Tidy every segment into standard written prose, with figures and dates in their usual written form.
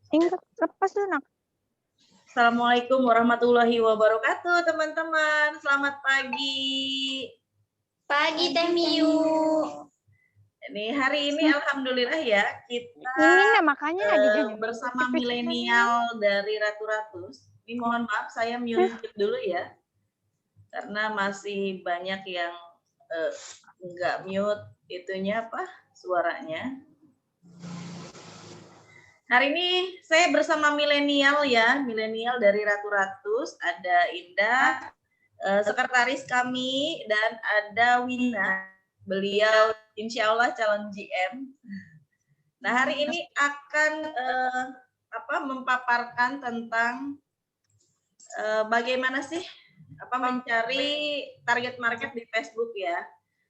Lepas dulu, Nak. Assalamualaikum warahmatullahi wabarakatuh, teman-teman. Selamat pagi. Pagi, Teh Miu. Ini hari ini alhamdulillah ya kita Ini makanya bersama milenial dari Ratu Ratus. Ini mohon maaf saya mute dulu ya, karena masih banyak yang nggak mute itunya suaranya. Hari ini saya bersama milenial ya, milenial dari Ratu Ratus. Ada Indah, sekretaris kami, dan ada Wina. Beliau insya Allah calon GM. Nah hari ini akan memaparkan tentang bagaimana sih mencari target market di Facebook ya.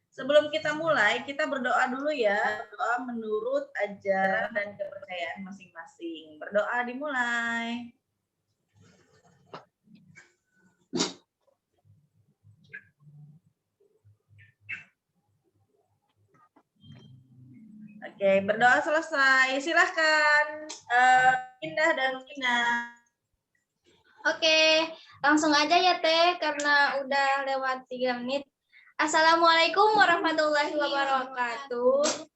Sebelum kita mulai, kita berdoa dulu ya. Berdoa menurut ajaran dan kepercayaan masing-masing. Berdoa dimulai. Oke, berdoa selesai. Silahkan Indah dan Vina. Oke, langsung aja ya Teh, karena udah lewat 3 menit. Assalamualaikum warahmatullahi wabarakatuh.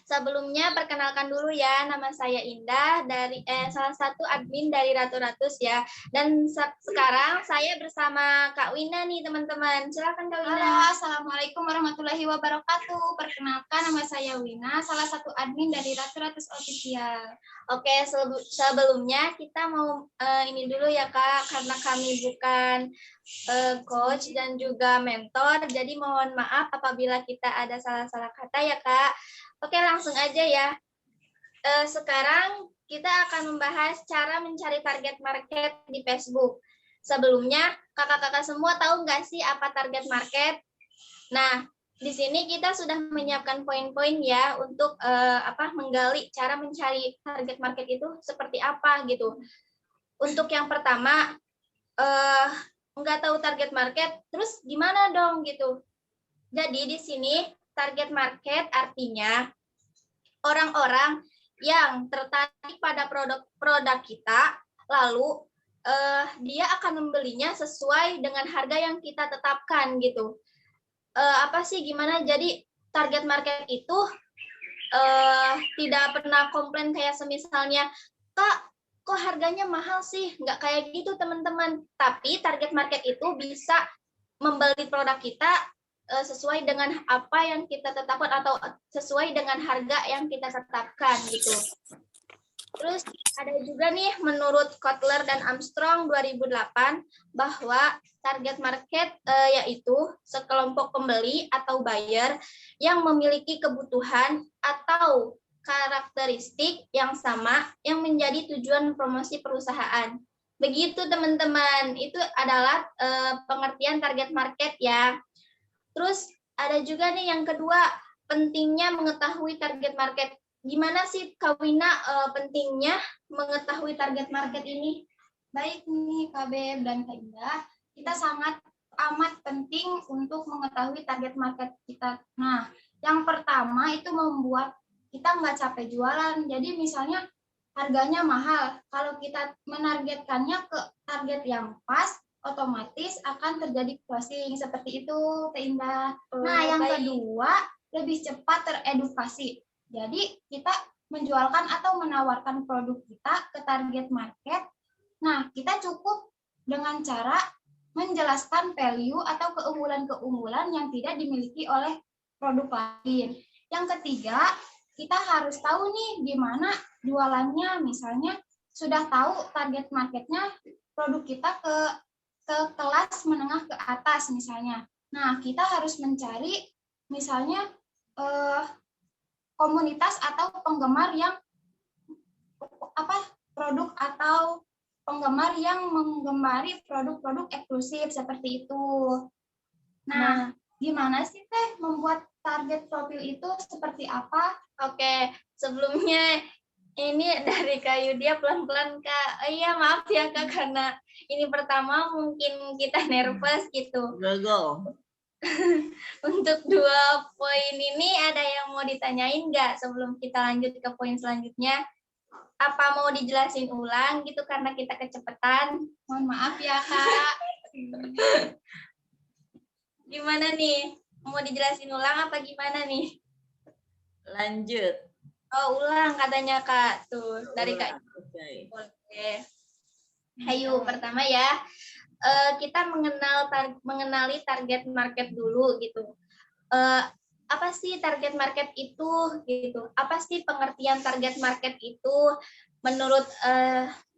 Sebelumnya perkenalkan dulu ya, nama saya Indah dari salah satu admin dari Ratu Ratus ya. Dan sekarang saya bersama Kak Wina nih teman-teman. Silakan Kak Wina. Halo, assalamualaikum warahmatullahi wabarakatuh. Perkenalkan nama saya Wina, salah satu admin dari Ratu Ratus Official. Oke, sebelumnya kita mau ini dulu ya Kak, karena kami bukan coach dan juga mentor, jadi mohon maaf apabila kita ada salah-salah kata ya Kak. Oke, langsung aja ya. Sekarang kita akan membahas cara mencari target market di Facebook. Sebelumnya, kakak-kakak semua tahu nggak sih apa target market? Nah, di sini kita sudah menyiapkan poin-poin ya untuk menggali cara mencari target market itu seperti apa gitu. Untuk yang pertama, nggak tahu target market, terus gimana dong gitu. Jadi di sini target market artinya orang-orang yang tertarik pada produk kita, lalu dia akan membelinya sesuai dengan harga yang kita tetapkan gitu. Gimana? Jadi target market itu tidak pernah komplain kayak semisalnya, Kak, kok harganya mahal sih? Nggak kayak gitu teman-teman. Tapi target market itu bisa membeli produk kita sesuai dengan apa yang kita tetapkan atau sesuai dengan harga yang kita tetapkan gitu. Terus ada juga nih menurut Kotler dan Armstrong 2008 bahwa target market yaitu sekelompok pembeli atau buyer yang memiliki kebutuhan atau karakteristik yang sama yang menjadi tujuan promosi perusahaan. Begitu teman-teman, itu adalah pengertian target market ya. Terus ada juga nih yang kedua, pentingnya mengetahui target market. Gimana sih Kak Wina pentingnya mengetahui target market ini? Baik nih Kak Beb dan Kak Indah, kita sangat amat penting untuk mengetahui target market kita. Nah, yang pertama itu membuat kita nggak capek jualan. Jadi misalnya harganya mahal, kalau kita menargetkannya ke target yang pas, otomatis akan terjadi closing seperti itu, Kak Indah. Nah, yang kedua, lebih cepat teredukasi. Jadi kita menjualkan atau menawarkan produk kita ke target market. Nah, kita cukup dengan cara menjelaskan value atau keunggulan-keunggulan yang tidak dimiliki oleh produk lain. Yang ketiga, kita harus tahu nih gimana jualannya. Misalnya sudah tahu target marketnya, produk kita ke kelas menengah ke atas misalnya. Nah, kita harus mencari misalnya komunitas atau penggemar yang produk atau penggemar yang menggemari produk-produk eksklusif seperti itu. Nah, gimana sih Teh membuat target profil itu seperti apa? Oke, sebelumnya ini dari Kak Yudia pelan-pelan Kak. Iya maaf ya Kak karena ini pertama mungkin kita nervous gitu. Gagal. Untuk 2 poin ini ada yang mau ditanyain nggak sebelum kita lanjut ke poin selanjutnya? Apa mau dijelasin ulang gitu karena kita kecepatan? Mohon maaf ya Kak. Gimana nih? Mau dijelasin ulang apa gimana nih? Lanjut. Oh, ulang katanya Kak. Tuh, dari Kak. Oke. Oke. Ayo, pertama ya. Kita mengenali target market dulu gitu. Apa sih target market itu gitu? Apa sih pengertian target market itu? Menurut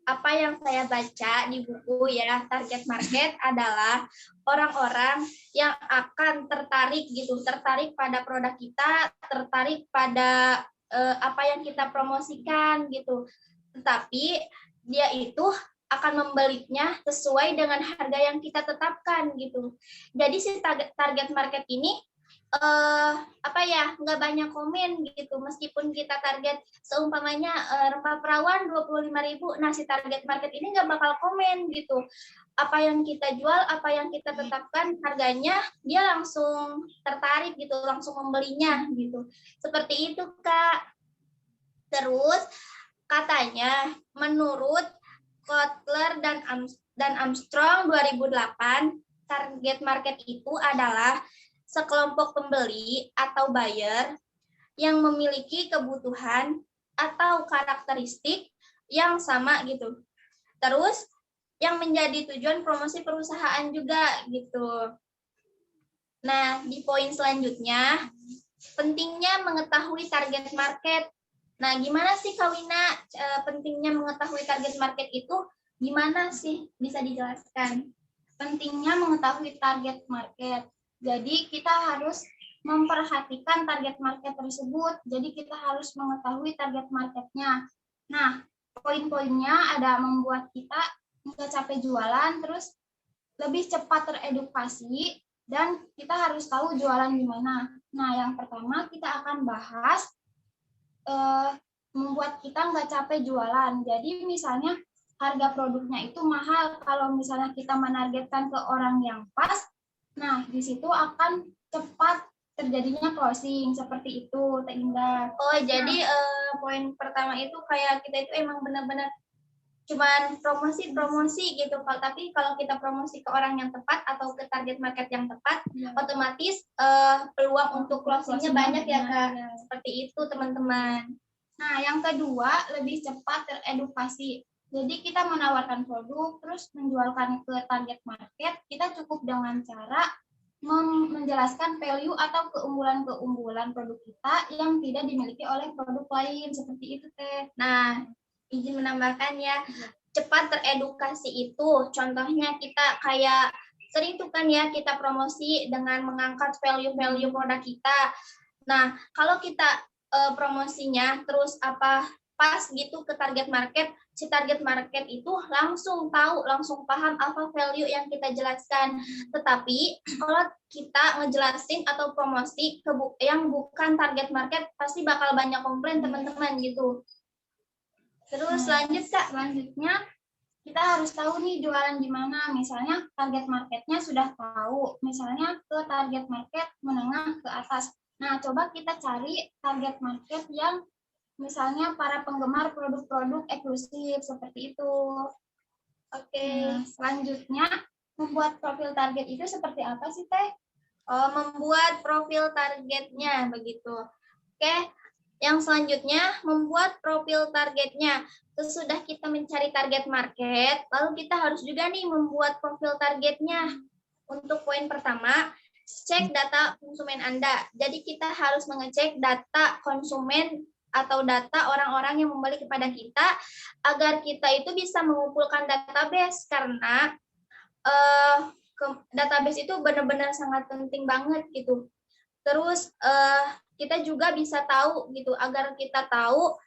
apa yang saya baca di buku ya, target market adalah orang-orang yang akan tertarik gitu, tertarik pada produk kita, tertarik pada apa yang kita promosikan gitu. Tetapi dia itu akan membelinya sesuai dengan harga yang kita tetapkan gitu. Jadi si target market ini apa ya, nggak banyak komen gitu, meskipun kita target seumpamanya rempah perawan 25.000, nah si target market ini nggak bakal komen gitu. Apa yang kita jual, apa yang kita tetapkan harganya, dia langsung tertarik gitu, langsung membelinya gitu. Seperti itu Kak. Terus katanya menurut Kotler dan Armstrong 2008, target market itu adalah sekelompok pembeli atau buyer yang memiliki kebutuhan atau karakteristik yang sama gitu. Terus yang menjadi tujuan promosi perusahaan juga gitu. Nah, di poin selanjutnya, pentingnya mengetahui target market. Nah, gimana sih Kak Wina pentingnya mengetahui target market itu? Gimana sih? Bisa dijelaskan? Pentingnya mengetahui target market. Jadi kita harus memperhatikan target market tersebut. Jadi kita harus mengetahui target marketnya. Nah, poin-poinnya ada membuat kita nggak capek jualan, terus lebih cepat teredukasi, dan kita harus tahu jualan di mana. Nah, yang pertama kita akan bahas membuat kita nggak capek jualan. Jadi misalnya harga produknya itu mahal, kalau misalnya kita menargetkan ke orang yang pas, nah di situ akan cepat terjadinya closing, seperti itu Teh Indah. Oh, jadi poin pertama itu kayak kita itu emang benar-benar cuman promosi gitu. Tapi kalau kita promosi ke orang yang tepat atau ke target market yang tepat, otomatis peluang untuk closingnya banyak ya Kak. Seperti itu teman-teman. Nah, yang kedua, lebih cepat teredukasi. Jadi kita menawarkan produk, terus menjualkan ke target market, kita cukup dengan cara menjelaskan value atau keunggulan-keunggulan produk kita yang tidak dimiliki oleh produk lain, seperti itu Teh. Nah, izin menambahkan ya, cepat teredukasi itu contohnya kita kayak sering tuh kan ya kita promosi dengan mengangkat value-value produk kita. Nah, kalau kita promosinya terus apa pas gitu ke target market, si target market itu langsung tahu, langsung paham apa value yang kita jelaskan. Tetapi kalau kita ngejelasin atau promosi ke yang bukan target market, pasti bakal banyak komplain teman-teman gitu. Terus lanjut Kak. Selanjutnya kita harus tahu nih jualan di mana. Misalnya target marketnya sudah tahu, misalnya ke target market menengah ke atas. Nah, coba kita cari target market yang misalnya para penggemar produk-produk eksklusif, seperti itu. Oke. Nah, selanjutnya membuat profil target itu seperti apa sih Teh? Membuat profil targetnya begitu. Oke. Yang selanjutnya, membuat profil targetnya. Sesudah kita mencari target market, lalu kita harus juga nih membuat profil targetnya. Untuk poin pertama, cek data konsumen Anda. Jadi kita harus mengecek data konsumen atau data orang-orang yang membeli kepada kita, agar kita itu bisa mengumpulkan database, karena database itu benar-benar sangat penting banget gitu. Terus kita juga bisa tahu gitu, agar kita tahu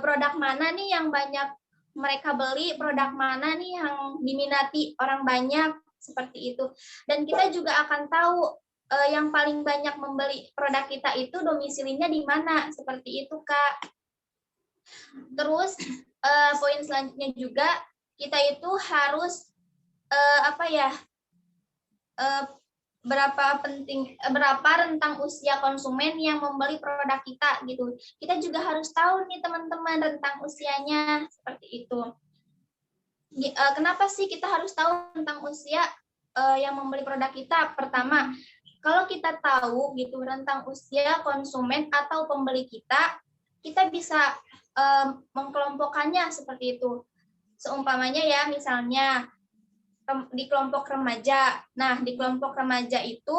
produk mana nih yang banyak mereka beli, produk mana nih yang diminati orang banyak, seperti itu. Dan kita juga akan tahu yang paling banyak membeli produk kita itu domisilinya di mana, seperti itu Kak. Terus poin selanjutnya juga kita itu harus berapa rentang usia konsumen yang membeli produk kita gitu. Kita juga harus tahu nih teman-teman rentang usianya seperti itu. Kenapa sih kita harus tahu tentang usia yang membeli produk kita? Pertama, kalau kita tahu gitu rentang usia konsumen atau pembeli kita bisa mengkelompokkannya seperti itu. Seumpamanya ya, misalnya di kelompok remaja. Nah, di kelompok remaja itu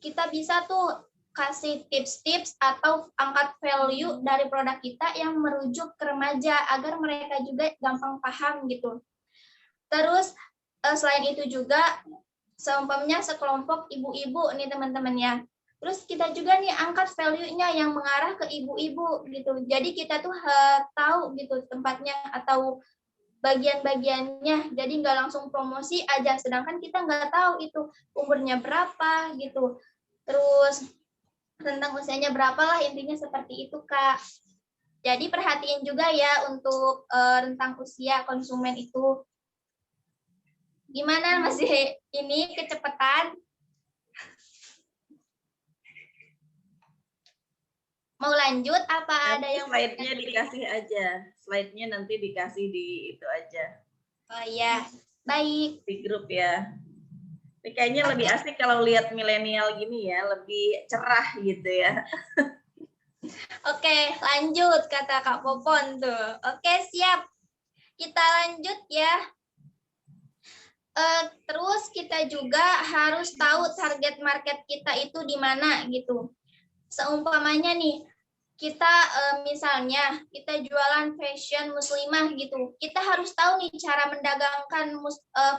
kita bisa tuh kasih tips-tips atau angkat value dari produk kita yang merujuk ke remaja agar mereka juga gampang paham gitu. Terus selain itu juga seumpamanya sekelompok ibu-ibu nih teman-teman ya. Terus kita juga nih angkat value-nya yang mengarah ke ibu-ibu gitu. Jadi kita tuh tahu gitu tempatnya atau bagian-bagiannya, jadi nggak langsung promosi aja, sedangkan kita nggak tahu itu umurnya berapa gitu, terus tentang usianya berapa lah, intinya seperti itu Kak. Jadi perhatiin juga ya untuk rentang usia konsumen itu. Gimana masih ini kecepatan? Mau lanjut apa ada Nanti yang slide-nya dikasih aja. Slide-nya nanti dikasih di itu aja. Oh iya, baik. Di grup ya. Ini kayaknya lebih asik kalau lihat milenial gini ya, lebih cerah gitu ya. Oke, lanjut kata Kak Popon tuh. Oke, siap. Kita lanjut ya. Terus kita juga harus tahu target market kita itu di mana gitu. Seumpamanya nih, kita misalnya kita jualan fashion muslimah gitu. Kita harus tahu nih cara mendagangkan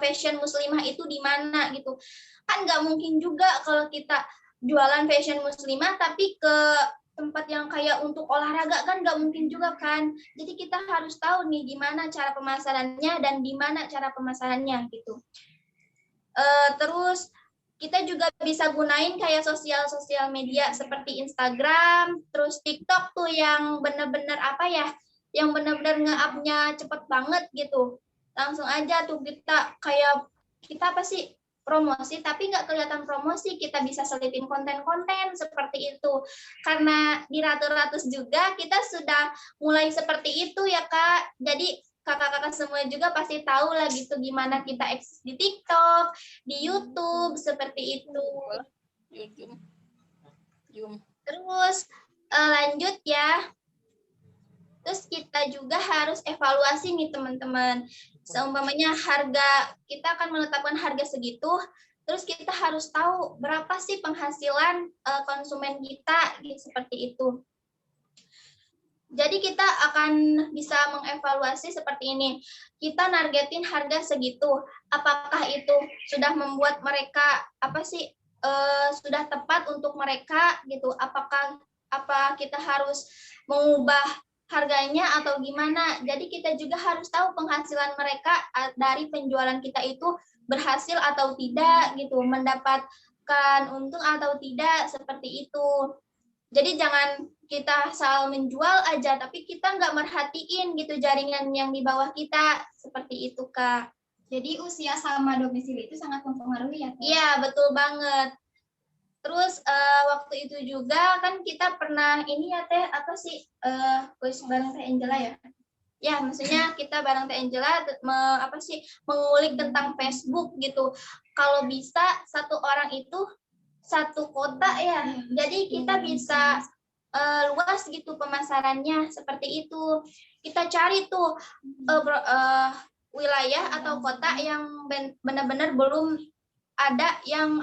fashion muslimah itu di mana gitu. Kan nggak mungkin juga kalau kita jualan fashion muslimah tapi ke tempat yang kayak untuk olahraga, kan nggak mungkin juga kan. Jadi kita harus tahu nih gimana cara pemasarannya dan di mana cara pemasarannya gitu. Terus kita juga bisa gunain kayak sosial media seperti Instagram, terus TikTok tuh yang bener-bener apa ya, yang bener-bener nge-up-nya cepet banget gitu. Langsung aja tuh kita apa sih promosi, tapi nggak kelihatan promosi, kita bisa selipin konten-konten seperti itu. Karena di Ratu-Ratus juga kita sudah mulai seperti itu ya Kak. Jadi kakak-kakak semua juga pasti tahu lah gitu gimana kita eksis di TikTok, di YouTube, seperti itu. Terus lanjut ya. Terus kita juga harus evaluasi nih teman-teman. Seumpamanya kita akan menetapkan harga segitu, terus kita harus tahu berapa sih penghasilan konsumen kita gitu, seperti itu. Jadi kita akan bisa mengevaluasi seperti ini. Kita nargetin harga segitu. Apakah itu sudah membuat mereka sudah tepat untuk mereka gitu? Apa kita harus mengubah harganya atau gimana? Jadi kita juga harus tahu penghasilan mereka dari penjualan kita itu berhasil atau tidak gitu, mendapatkan untung atau tidak, seperti itu. Jadi jangan kita asal menjual aja, tapi kita nggak merhatiin gitu jaringan yang di bawah kita, seperti itu Kak. Jadi usia sama domisili itu sangat mempengaruhi ya Kak? Iya, betul banget. Terus waktu itu juga kan kita pernah ini ya Teh, bareng Teh Angela ya? Ya, maksudnya kita bareng Teh Angela mengulik tentang Facebook gitu. Kalau bisa satu orang itu satu kota ya, jadi kita bisa luas gitu pemasarannya, seperti itu. Kita cari tuh wilayah atau kota yang benar-benar belum ada yang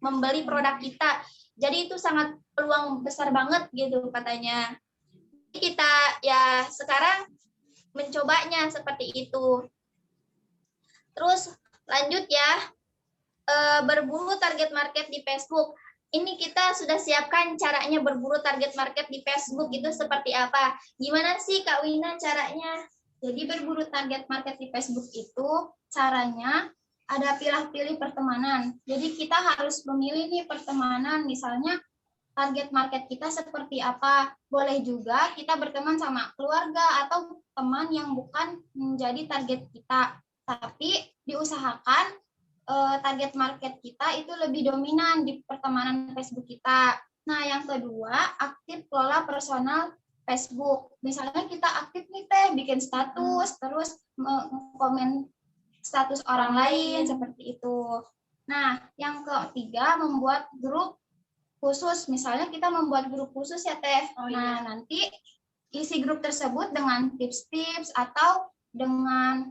membeli produk kita. Jadi itu sangat peluang besar banget gitu katanya. Kita ya sekarang mencobanya seperti itu. Terus lanjut ya. Berburu target market di Facebook. Ini kita sudah siapkan caranya berburu target market di Facebook itu seperti apa. Gimana sih Kak Wina caranya? Jadi berburu target market di Facebook itu caranya ada pilih-pilih pertemanan. Jadi kita harus memilih nih pertemanan, misalnya target market kita seperti apa. Boleh juga kita berteman sama keluarga atau teman yang bukan menjadi target kita. Tapi diusahakan target market kita itu lebih dominan di pertemanan Facebook kita. Nah, yang kedua, aktif kelola personal Facebook. Misalnya kita aktif nih Teh, bikin status, terus komen status orang lain, seperti itu. Nah, yang ketiga, membuat grup khusus. Misalnya kita membuat grup khusus ya Teh. Nah, nanti isi grup tersebut dengan tips-tips atau dengan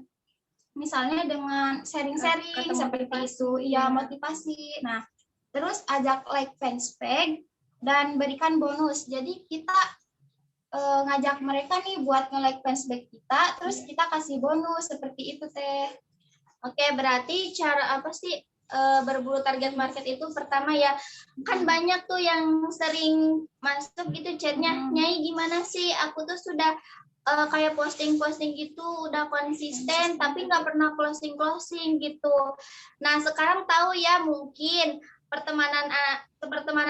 misalnya dengan sharing-sharing seperti itu, ya motivasi. Nah, terus ajak like fanspage dan berikan bonus. Jadi kita ngajak mereka nih buat nge-like fanspage kita, terus kita kasih bonus seperti itu Teh. Oke, berarti cara apa sih berburu target market itu? Pertama ya, kan banyak tuh yang sering masuk gitu chatnya, Nyai gimana sih? Aku tuh sudah kayak posting-posting gitu, udah konsisten, tapi nggak pernah closing-closing gitu. Nah, sekarang tahu ya mungkin pertemanan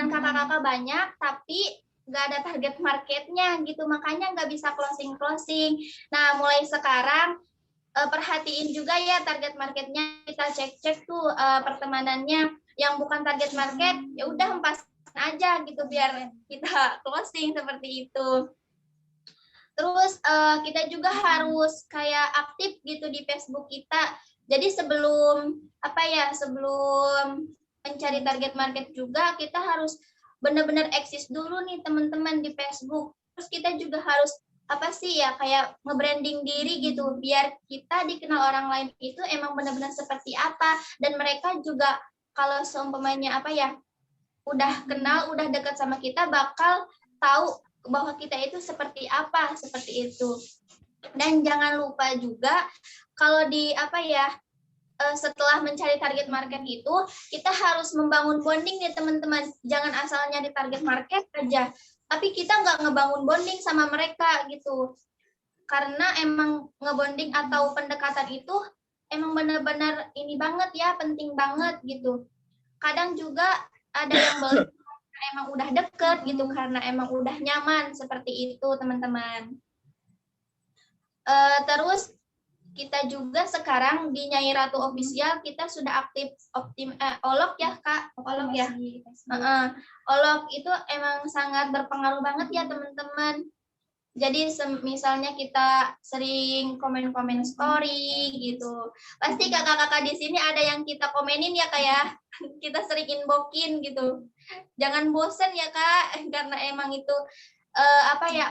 kakak-kakak banyak, tapi nggak ada target marketnya gitu, makanya nggak bisa closing-closing. Nah, mulai sekarang perhatiin juga ya target marketnya, kita cek-cek tuh pertemanannya yang bukan target market, ya udah hempas aja gitu biar kita closing seperti itu. Terus kita juga harus kayak aktif gitu di Facebook kita. Jadi sebelum sebelum mencari target market juga kita harus benar-benar eksis dulu nih teman-teman di Facebook. Terus kita juga harus kayak nge-branding diri gitu biar kita dikenal orang lain itu emang benar-benar seperti apa, dan mereka juga kalau seumpamanya udah kenal, udah dekat sama kita bakal tahu bahwa kita itu seperti apa, seperti itu. Dan jangan lupa juga kalau setelah mencari target market itu kita harus membangun bonding nih teman-teman. Jangan asalnya di target market aja, tapi kita nggak ngebangun bonding sama mereka gitu. Karena emang ngebonding atau pendekatan itu emang benar-benar ini banget ya, penting banget gitu. Kadang juga ada yang emang udah deket gitu karena emang udah nyaman seperti itu teman-teman. Terus kita juga sekarang di Nyai Ratu Official kita sudah aktif Olok ya Kak, Olok ya. Olok itu emang sangat berpengaruh banget ya teman-teman. Jadi misalnya kita sering komen-komen story gitu. Pasti kakak-kakak di sini ada yang kita komenin ya Kak ya. Kita sering inboxin gitu. Jangan bosen ya Kak, karena emang itu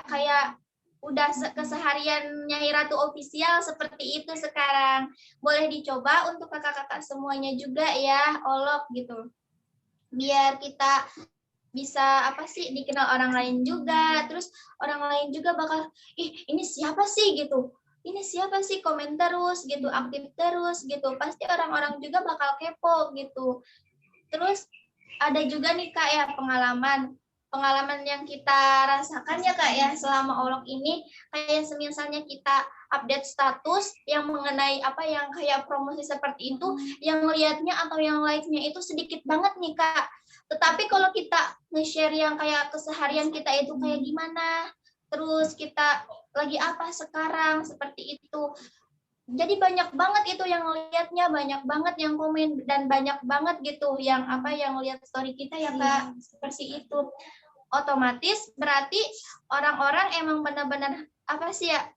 kayak udah keseharian Nyai Ratu Official seperti itu sekarang. Boleh dicoba untuk kakak-kakak semuanya juga ya, Olok gitu. Biar kita bisa dikenal orang lain juga, terus orang lain juga bakal ini siapa sih gitu, ini siapa sih, komen terus gitu, aktif terus gitu, pasti orang-orang juga bakal kepo gitu. Terus ada juga nih Kak ya pengalaman yang kita rasakan ya Kak ya selama Olok ini, kayak misalnya kita update status yang mengenai yang kayak promosi seperti itu, yang lihatnya atau yang like-nya itu sedikit banget nih Kak. Tetapi kalau kita nge-share yang kayak keseharian kita itu kayak gimana, terus kita lagi apa sekarang, seperti itu. Jadi banyak banget itu yang lihatnya, banyak banget yang komen, dan banyak banget gitu yang lihat story kita ya Kak, seperti itu. Otomatis berarti orang-orang emang benar-benar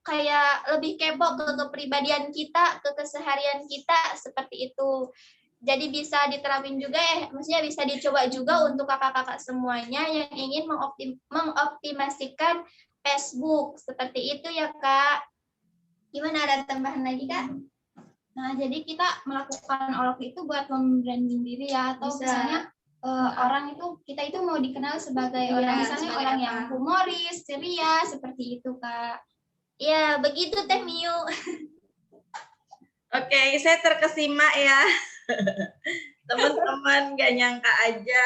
kayak lebih kepo ke kepribadian kita, ke keseharian kita, seperti itu. Jadi bisa diterapin juga ya, maksudnya bisa dicoba juga untuk kakak-kakak semuanya yang ingin mengoptimasikan Facebook. Seperti itu ya Kak. Gimana, ada tambahan lagi Kak? Nah, jadi kita melakukan Olok itu buat membranding diri ya, atau misalnya orang itu, kita itu mau dikenal sebagai orang, misalnya orang yang humoris, ceria, seperti itu Kak. Ya, begitu Teh Miu. Oke, saya terkesima ya. Teman-teman gak nyangka aja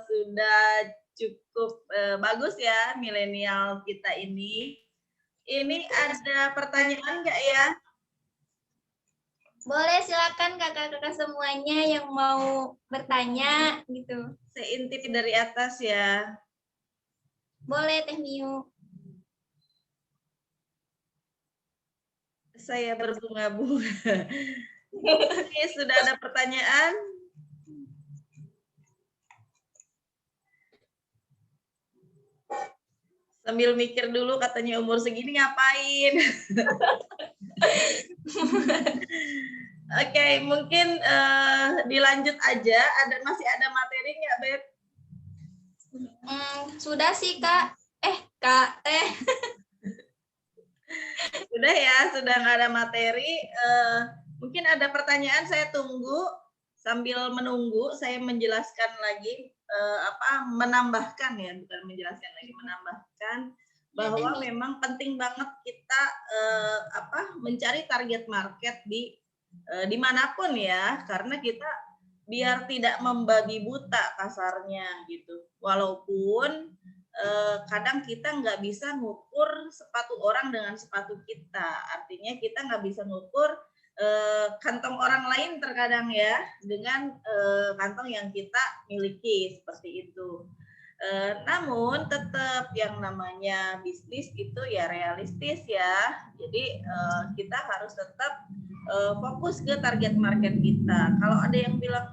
sudah cukup bagus ya milenial kita ini. Ini ada pertanyaan nggak ya? Boleh, silakan kakak-kakak semuanya yang mau bertanya gitu. Saya intip dari atas ya. Boleh Teh Miu. Saya berbunga-bunga. Oke, sudah ada pertanyaan? Sambil mikir dulu katanya umur segini ngapain. Oke, mungkin dilanjut aja. Masih ada materi nggak, Beb? Sudah sih, Kak. Kak, Sudah ya, sudah nggak ada materi. Mungkin ada pertanyaan, saya tunggu. Sambil menunggu, saya menjelaskan lagi, menambahkan ya, bukan menjelaskan lagi, menambahkan bahwa memang penting banget kita mencari target market di dimanapun ya, karena kita biar tidak membabi buta kasarnya gitu. Walaupun kadang kita nggak bisa ngukur sepatu orang dengan sepatu kita. Artinya kita nggak bisa ngukur kantong orang lain terkadang ya dengan kantong yang kita miliki seperti itu. Namun tetap yang namanya bisnis itu ya realistis ya. Jadi kita harus tetap fokus ke target market kita. Kalau ada yang bilang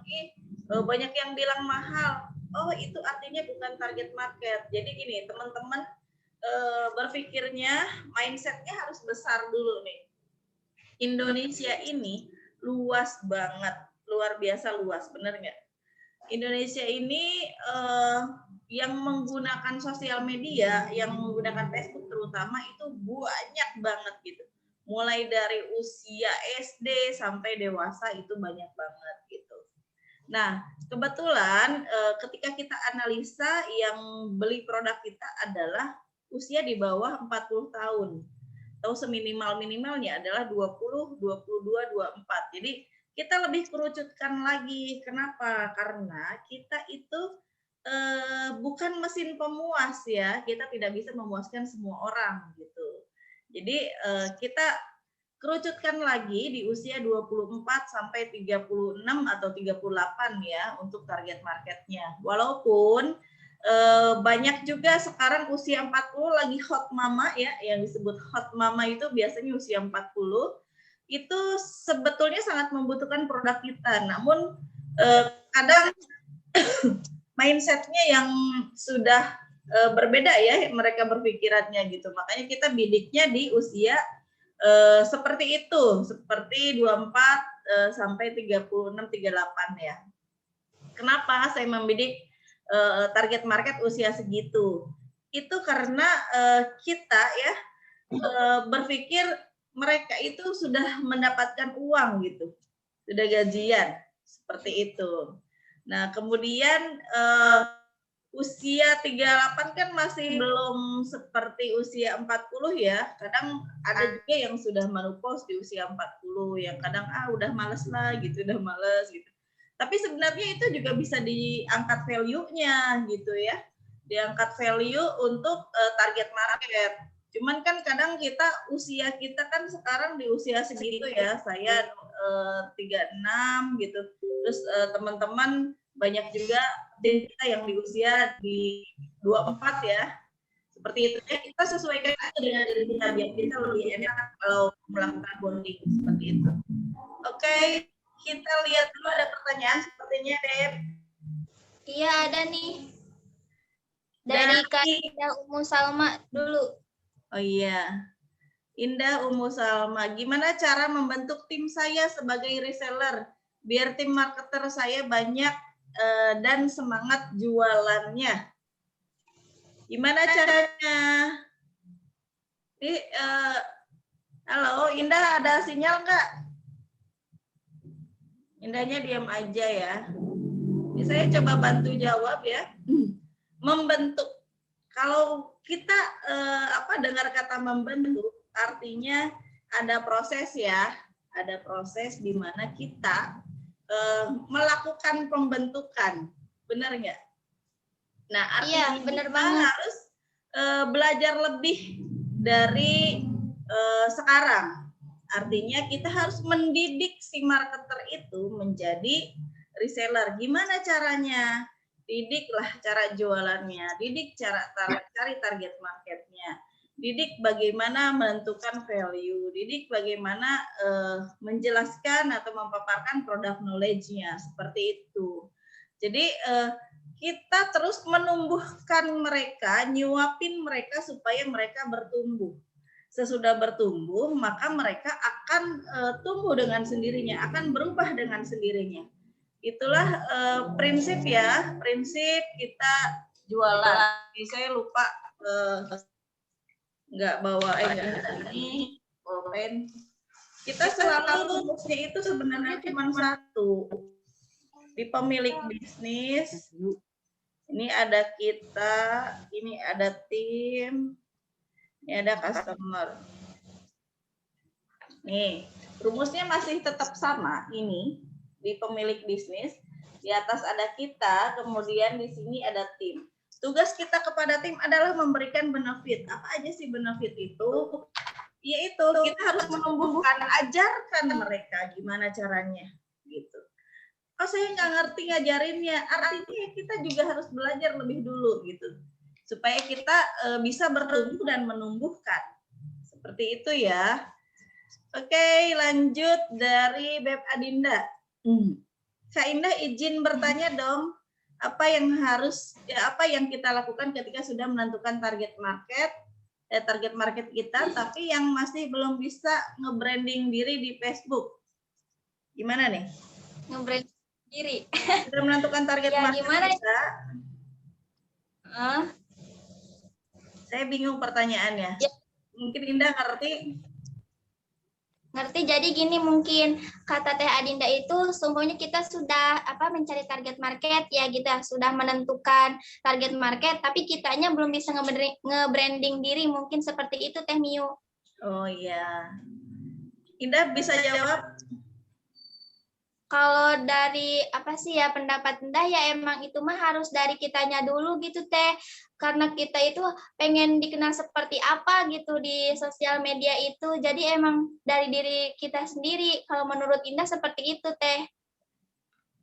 banyak yang bilang mahal, oh itu artinya bukan target market. Jadi gini teman-teman, berpikirnya mindsetnya harus besar dulu nih. Indonesia ini luas banget, luar biasa luas, bener nggak? Indonesia ini yang menggunakan sosial media, yang menggunakan Facebook terutama itu banyak banget gitu. Mulai dari usia SD sampai dewasa itu banyak banget gitu. Nah, kebetulan ketika kita analisa yang beli produk kita adalah usia di bawah 40 tahun. Atau seminimal-minimalnya adalah 20, 22, 24. Jadi kita lebih kerucutkan lagi. Kenapa? Karena kita itu bukan mesin pemuas ya. Kita tidak bisa memuaskan semua orang gitu. Jadi kita kerucutkan lagi di usia 24 sampai 36 atau 38 ya untuk target marketnya. Walaupun banyak juga sekarang usia 40 lagi hot mama ya, yang disebut hot mama itu biasanya usia 40 itu sebetulnya sangat membutuhkan produk kita. Namun kadang mindsetnya yang sudah berbeda ya mereka berpikirannya gitu. Makanya kita bidiknya di usia seperti itu, seperti 24 sampai 36 38 ya. Kenapa saya membidik target market usia segitu? Itu karena kita ya berpikir mereka itu sudah mendapatkan uang gitu. Sudah gajian seperti itu. Nah, kemudian usia 38 kan masih belum seperti usia 40 ya. Kadang ada juga yang sudah menopause di usia 40, yang kadang udah males lah gitu, udah males gitu. Tapi sebenarnya itu juga bisa diangkat value-nya gitu ya. Diangkat value untuk target market. Cuman kan kadang usia kita kan sekarang di usia segitu ya. Saya 36 gitu. Terus teman-teman banyak juga kita yang di usia di 24 ya. Seperti itu ya, kita sesuaikan dengan diri kita biar kita lebih enak kalau melakukan bonding seperti itu. Oke, kita lihat dulu ada pertanyaan sepertinya, Deb. Iya, ada nih. Dari Kak Indah Umu Salma dulu. Oh iya. Indah Umu Salma, gimana cara membentuk tim saya sebagai reseller biar tim marketer saya banyak dan semangat jualannya? Gimana caranya? Halo, Indah ada sinyal nggak? Indahnya diam aja ya. Ini saya coba bantu jawab ya. Membentuk. Kalau kita dengar kata membentuk, artinya ada proses ya. Ada proses di mana kita melakukan pembentukan. Benar nggak? Nah, artinya benar kita banget. harus belajar lebih dari sekarang. Artinya kita harus mendidik si marketer itu menjadi reseller. Gimana caranya? Didiklah cara jualannya, didik cara cari target marketnya, didik bagaimana menentukan value, didik bagaimana menjelaskan atau memaparkan product knowledge-nya, seperti itu. Jadi kita terus menumbuhkan mereka, nyuapin mereka supaya mereka bertumbuh. Sesudah bertumbuh, maka mereka akan tumbuh dengan sendirinya, akan berubah dengan sendirinya. Itulah prinsip ya, prinsip kita jualan. Ini saya lupa nggak bawa ini pulpen. Kita selalu rumusnya itu sebenarnya cuma satu. Di pemilik bisnis, ini ada kita, ini ada tim, ini ada customer. Nih, rumusnya masih tetap sama ini di pemilik bisnis. Di atas ada kita, kemudian di sini ada tim. Tugas kita kepada tim adalah memberikan benefit. Apa aja sih benefit itu? Yaitu kita harus menumbuhkan, ajarkan mereka gimana caranya, gitu. Oh, saya nggak ngerti ngajarinnya. Artinya kita juga harus belajar lebih dulu, gitu, supaya kita bisa bertumbuh dan menumbuhkan. Seperti itu ya. Oke, lanjut dari Beb Adinda. Kak Indah izin bertanya dong. Apa yang kita lakukan ketika sudah menentukan target market kita, tapi yang masih belum bisa nge-branding diri di Facebook. Gimana nih? Nge-branding diri. Sudah menentukan target Ya, market gimana? kita. Saya bingung pertanyaannya. Ya. Mungkin Indah ngerti. Ngerti, jadi gini, mungkin kata Teh Adinda itu sungguhnya kita sudah mencari target market ya, kita sudah menentukan target market, tapi kitanya belum bisa nge-branding diri, mungkin seperti itu Teh Miu. Oh iya. Indah bisa jawab? Kalau dari pendapat Indah ya emang itu mah harus dari kitanya dulu gitu Teh, karena kita itu pengen dikenal seperti apa gitu di sosial media itu, jadi emang dari diri kita sendiri. Kalau menurut Indah seperti itu Teh.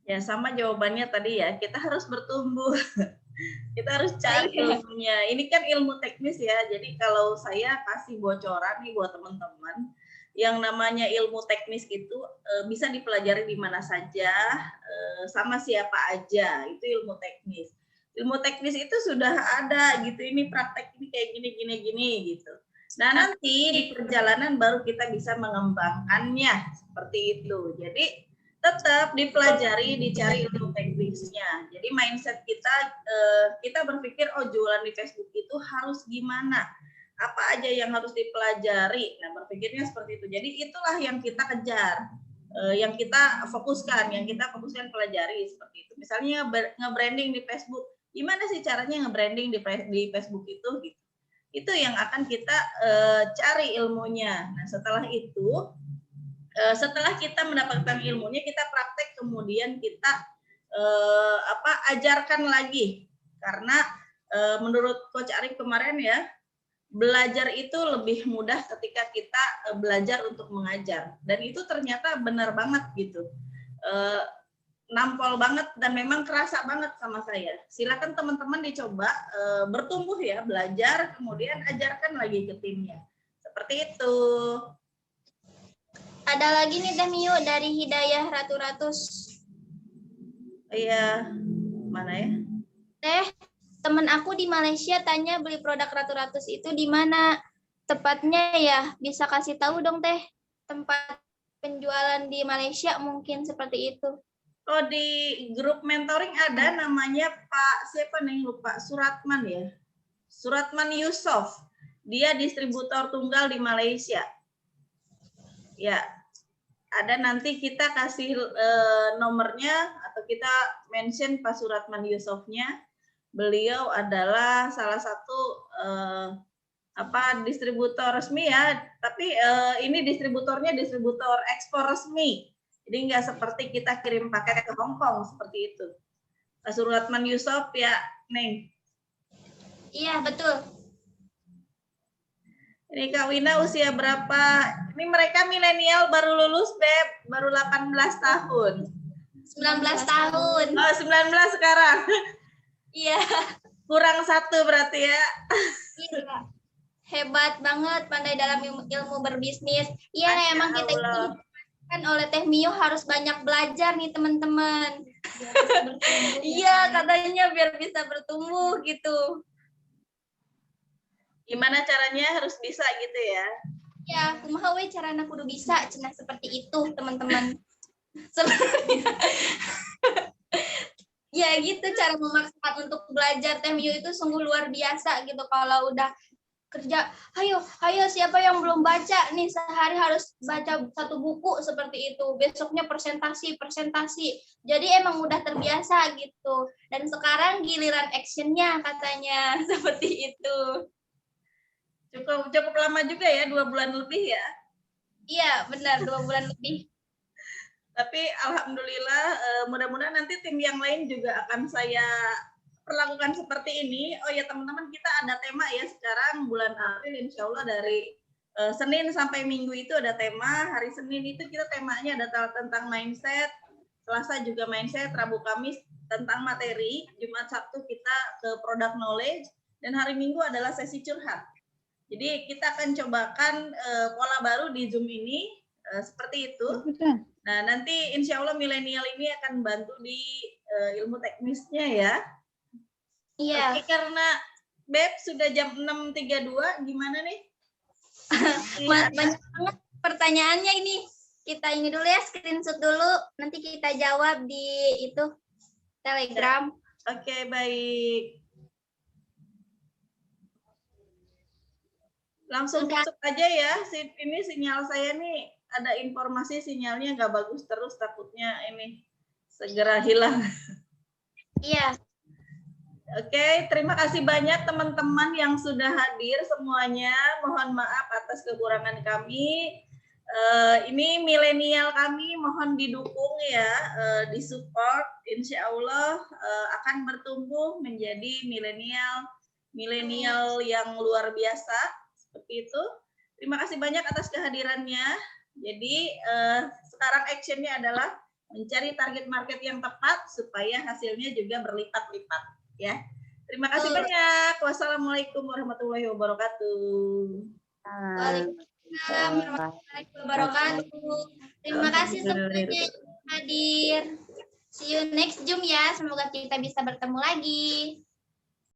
Ya sama jawabannya tadi ya, kita harus bertumbuh. Kita harus cari ilmunya. Ini kan ilmu teknis ya, jadi kalau saya kasih bocoran nih buat teman-teman, yang namanya ilmu teknis itu bisa dipelajari di mana saja, sama siapa aja, itu ilmu teknis. Ilmu teknis itu sudah ada gitu, ini praktek ini kayak gini gitu. Nah nanti di perjalanan baru kita bisa mengembangkannya seperti itu. Jadi tetap dipelajari, dicari ilmu teknisnya. Jadi mindset kita berpikir oh jualan di Facebook itu harus gimana, apa aja yang harus dipelajari. Nah berpikirnya seperti itu. Jadi itulah yang kita kejar, yang kita fokuskan, pelajari seperti itu. Misalnya nge-branding di Facebook, gimana sih caranya nge-branding di Facebook itu gitu. Itu yang akan kita cari ilmunya. Nah setelah itu, setelah kita mendapatkan ilmunya, kita praktek, kemudian kita ajarkan lagi. Karena menurut Coach Arif kemarin ya, belajar itu lebih mudah ketika kita belajar untuk mengajar. Dan itu ternyata benar banget gitu. Nampol banget dan memang kerasa banget sama saya. Silakan teman-teman dicoba bertumbuh ya, belajar, kemudian ajarkan lagi ke timnya. Seperti itu. Ada lagi nih Teh Miu dari Hidayah Ratu Ratus. Iya, mana ya? Teh, temen aku di Malaysia tanya beli produk Ratu Ratus itu di mana tepatnya ya, bisa kasih tahu dong Teh, tempat penjualan di Malaysia mungkin seperti itu. Oh di grup mentoring ada namanya Pak siapa nih lupa, Suratman ya, Suratman Yusof, dia distributor tunggal di Malaysia. Ya, ada nanti kita kasih nomornya atau kita mention Pak Suratman Yusofnya. Beliau adalah salah satu distributor resmi ya, tapi ini distributornya distributor ekspor resmi. Jadi nggak seperti kita kirim paket ke Hong Kong seperti itu. Pak Suratman Yusof ya, Neng. Iya, betul. Ini Kak Wina usia berapa? Ini mereka milenial baru lulus, Beb. Baru 18 tahun. 19 tahun. Oh, 19 sekarang. Iya. Kurang 1 berarti ya. Iya. hebat banget, pandai dalam ilmu berbisnis. Iya, Masya emang kita ini Allah. kan oleh Teh Mio harus banyak belajar nih teman-teman. Biar bisa bertumbuh, ya Iya, kan? katanya biar bisa bertumbuh gitu. Gimana caranya harus bisa gitu ya? Ya, kumaha we carana kudu bisa cenah seperti itu, teman-teman. Seperti- Ya gitu cara memaksakan untuk belajar. Teh Mio itu sungguh luar biasa gitu kalau udah kerja. Ayo siapa yang belum baca nih sehari harus baca satu buku seperti itu. Besoknya presentasi. Jadi emang udah terbiasa gitu. Dan sekarang giliran actionnya katanya seperti itu. Cukup lama juga ya, 2 bulan lebih ya. Iya benar 2 bulan lebih. Tapi alhamdulillah mudah-mudahan nanti tim yang lain juga akan saya perlakukan seperti ini. Oh ya teman-teman, kita ada tema ya sekarang bulan April, insya Allah dari Senin sampai Minggu itu ada tema. Hari Senin itu kita temanya ada tentang mindset, Selasa juga mindset, Rabu Kamis tentang materi, Jumat Sabtu kita ke product knowledge, dan hari Minggu adalah sesi curhat. Jadi kita akan cobakan pola baru di Zoom ini seperti itu. Nah nanti insya Allah milenial ini akan bantu di ilmu teknisnya ya. Iya. Oke, karena Beb sudah jam 6.32, gimana nih? Banyak banget pertanyaannya ini. Kita ini dulu ya, screenshot dulu. Nanti kita jawab di itu Telegram. Oke, baik. Langsung Sudah. masuk aja ya. Ini sinyal saya nih ada informasi sinyalnya nggak bagus terus, takutnya ini segera hilang. Iya. Oke, terima kasih banyak teman-teman yang sudah hadir semuanya. Mohon maaf atas kekurangan kami. Ini milenial kami mohon didukung ya, disupport. Insya Allah akan bertumbuh menjadi milenial yang luar biasa seperti itu. Terima kasih banyak atas kehadirannya. Jadi sekarang actionnya adalah mencari target market yang tepat supaya hasilnya juga berlipat-lipat ya. Terima kasih banyak. Wassalamualaikum warahmatullahi wabarakatuh. Waalaikumsalam warahmatullahi wabarakatuh. Terima kasih semuanya yang hadir. See you next Zoom ya. Semoga kita bisa bertemu lagi.